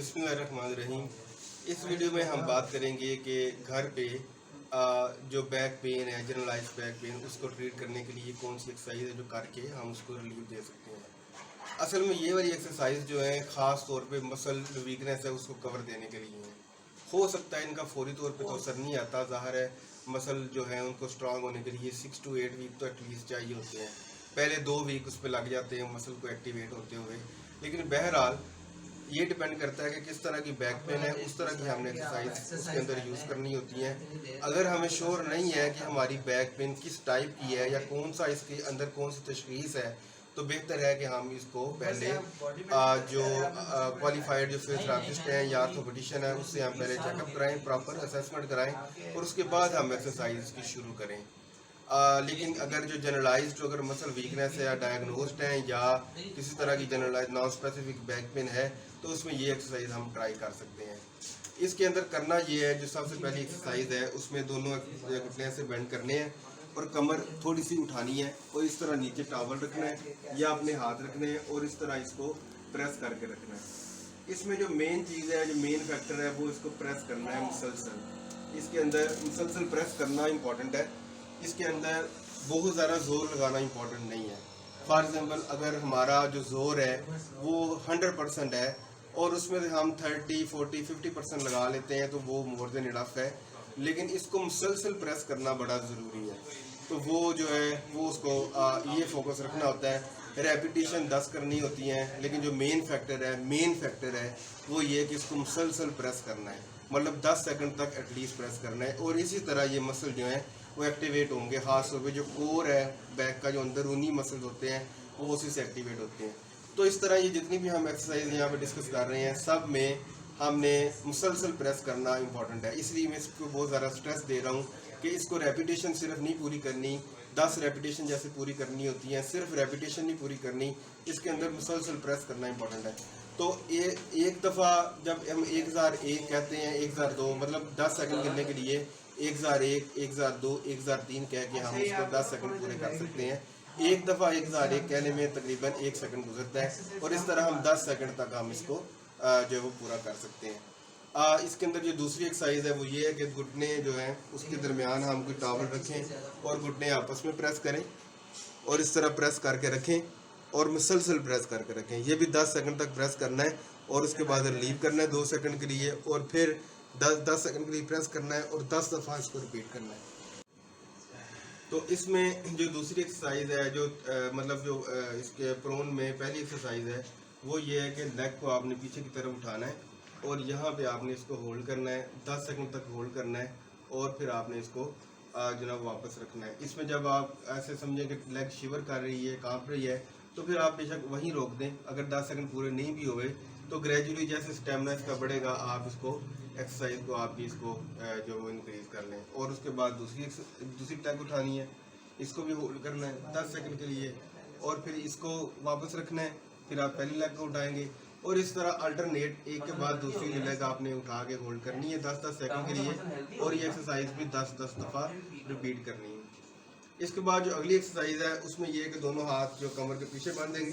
बिस्मिल्लाहिर्रहमानिर्रहीम। इस वीडियो में हम बात करेंगे कि घर पे जो बैक पेन है, जनरलाइज बैक पेन, उसको ट्रीट करने के लिए कौन सी एक्सरसाइज है जो करके हम उसको रिलीफ दे सकते हैं। असल में ये वाली एक्सरसाइज जो है ख़ास तौर पे मसल जो वीकनेस है उसको कवर देने के लिए है। हो सकता है इनका फौरी तौर पे तो असर नहीं आता, ज़ाहिर है मसल जो है उनको स्ट्रांग होने के लिए 6 to 8 वीक तो एटलीस्ट चाहिए होते हैं। पहले 2 वीक उस पर लग जाते हैं मसल को एक्टिवेट होते हुए, लेकिन बहरहाल ये डिपेंड करता है कि किस तरह की बैक पेन है, उस तरह की हमने एक्सरसाइज उसके अंदर यूज़ करनी होती है। अगर हमें श्योर नहीं है कि हमारी बैक पेन किस टाइप की है या कौन सा इसके अंदर कौन सी तशख़ीस है, तो बेहतर है कि हम इसको पहले जो क्वालिफाइड जो फिजियोथेरेपिस्ट हैं या ऑर्थोपेडिशियन है उससे हम पहले चेकअप कराएं, प्रॉपर असेसमेंट कराएं और उसके बाद हम एक्सरसाइज की शुरू करें। लेकिन अगर जो जनरलाइज्ड अगर मसल वीकनेस है या डायग्नोस्ड है या किसी तरह की generalise non specific back pain है, तो उसमें ये एक्सरसाइज हम ट्राई कर सकते हैं। इसके अंदर करना ये है, जो सबसे पहली एक्सरसाइज है उसमें दोनों घुटने से बेंड करने हैं और कमर थोड़ी सी उठानी है और इस तरह नीचे टॉवल रखना है या अपने हाथ रखने हैं और इस तरह इसको प्रेस करके रखना है। इसमें जो मेन चीज़ है, जो मेन फैक्टर है, वो इसको प्रेस करना है मुसलसल। इसके अंदर मुसलसल प्रेस करना इम्पॉर्टेंट है। इसके अंदर बहुत ज़्यादा ज़ोर लगाना इम्पॉर्टेंट नहीं है। फॉर एग्ज़ाम्पल अगर हमारा जो ज़ोर है वो 100% है और उसमें से हम 30, 40, 50% लगा लेते हैं तो वो मोर देन इनफ है, लेकिन इसको मुसलसल प्रेस करना बड़ा ज़रूरी है। तो वो जो है वो उसको ये फोकस रखना होता है। रेपिटेशन 10 करनी होती हैं, लेकिन जो मेन फैक्टर है वो ये कि इसको मुसलसल प्रेस करना है, मतलब 10 सेकंड तक एटलीस्ट प्रेस करना है। और इसी तरह ये मसल जो है वो एक्टिवेट होंगे। खास तौर पे जो कोर है बैक का, जो अंदरूनी मसल होते हैं वो उसी से एक्टिवेट होते हैं। तो इस तरह ये जितनी भी हम एक्सरसाइज यहाँ पे डिस्कस कर रहे हैं सब में हमने मुसलसल प्रेस करना इंपॉर्टेंट है। इसलिए मैं इसको बहुत ज़्यादा स्ट्रेस दे रहा हूँ कि इसको रेपिटेशन सिर्फ नहीं पूरी करनी, 10 रेपिटेशन जैसे पूरी करनी होती हैं, सिर्फ रेपिटेशन नहीं पूरी करनी, इसके अंदर मुसलसल प्रेस करना इंपॉर्टेंट है। तो ये एक दफ़ा जब हम 1001 कहते हैं, 1002 मतलब 10 सेकंड गिनने के लिए 1001, 1002, 1003 कह के हम इसको 10 सेकंड पूरे कर सकते हैं। एक दफ़ा 1001 कहने में तकरीबन 1 सेकंड गुजरता है और इस तरह हम 10 सेकंड तक हम इसको जो है वो पूरा कर सकते हैं। इसके अंदर जो दूसरी एक्सरसाइज है वो ये है कि घुटने जो हैं उसके दरमियान हम कोई टॉवल रखें और घुटने आपस में प्रेस करें और इस तरह प्रेस करके रखें और मुसलसल प्रेस करके रखें। ये भी 10 सेकंड तक प्रेस करना है और उसके बाद रिलीव करना है 2 सेकंड के लिए और फिर 10 सेकंड के लिए प्रेस करना है और 10 दफ़ा इसको रिपीट करना है। तो इसमें जो दूसरी एक्सरसाइज है, जो मतलब जो इसके प्रोन में पहली एक्सरसाइज है वो ये है कि लेग को आपने पीछे की तरफ उठाना है और यहाँ पे आपने इसको होल्ड करना है, 10 सेकंड तक होल्ड करना है और फिर आपने इसको जनाब वापस रखना है। इसमें जब आप ऐसे समझें कि लेग शिवर कर रही है, काँप रही है, तो फिर आप बेशक वहीं रोक दें। अगर 10 सेकंड पूरे नहीं भी हुए तो ग्रेजुअली जैसे स्टेमिना इसका बढ़ेगा आप इसको एक्सरसाइज को आपकी इसको जो वो इंक्रीज कर लें। और उसके बाद दूसरी टैग उठानी है, इसको भी होल्ड करना है 10 सेकंड के लिए और फिर इसको वापस रखना है, फिर आप पहली लेग को उठाएंगे और इस तरह अल्टरनेट एक के बाद दूसरी लेग आपने उठा के होल्ड करनी है 10-10 सेकंड के लिए और ये एक्सरसाइज भी 10-10 दफ़ा रिपीट करनी है। इसके बाद जो अगली एक्सरसाइज है उसमें ये है कि दोनों हाथ जो कमर के पीछे बांधेंगे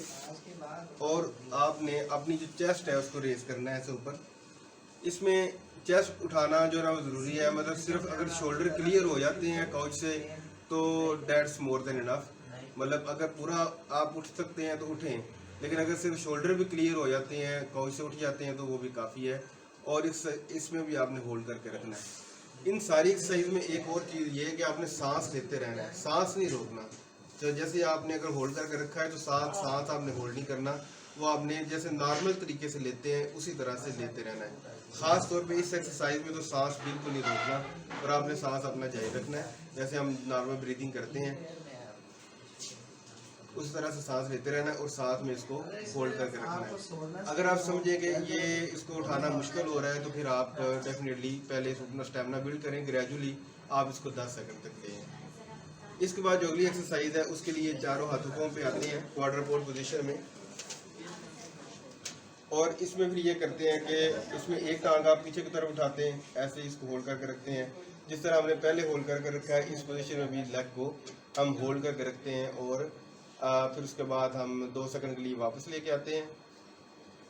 और आपने अपनी जो चेस्ट है उसको रेज करना है ऐसे ऊपर। इसमें चेस्ट उठाना जो है वो ज़रूरी है, मतलब सिर्फ अगर शोल्डर क्लियर हो जाते हैं काउच से तो दैट्स मोर देन इनफ। मतलब अगर पूरा आप उठ सकते हैं तो उठें, लेकिन अगर सिर्फ शोल्डर भी क्लियर हो जाते हैं, काउच से उठ जाते हैं तो वो भी काफ़ी है। और इसमें भी आपने होल्ड करके रखना है। इन सारी एक्सरसाइज में एक और चीज़ ये है कि आपने सांस लेते रहना है, सांस नहीं रोकना। तो जैसे आपने अगर होल्ड करके रखा है तो सांस आपने होल्ड नहीं करना, वो आपने जैसे नॉर्मल तरीके से लेते हैं उसी तरह से लेते रहना है। ख़ास तौर पे इस एक्सरसाइज में तो सांस बिल्कुल नहीं रोकना और आपने सांस अपना जारी रखना है, जैसे हम नॉर्मल ब्रीदिंग करते हैं उस तरह से सांस लेते रहना है और साथ में इसको होल्ड करके रखना है। अगर आप समझें कि ये इसको उठाना मुश्किल हो रहा है तो फिर आप डेफिनेटली पहले अपना स्टेमिना बिल्ड करें, ग्रेजुअली आप इसको 10 सेकंड तक लें। इसके बाद जो अगली एक्सरसाइज है उसके लिए चारों हाथों पे आते हैं क्वाड्र पोल पोजीशन में और इसमें फिर ये करते हैं कि इसमें एक टांग आप पीछे की तरफ उठाते हैं, ऐसे इसको होल्ड करके रखते हैं जिस तरह हमने पहले होल्ड करके रखा है। इस पोजीशन में भी लेग को हम होल्ड करके रखते हैं और फिर उसके बाद हम 2 सेकंड के लिए वापस लेके आते हैं।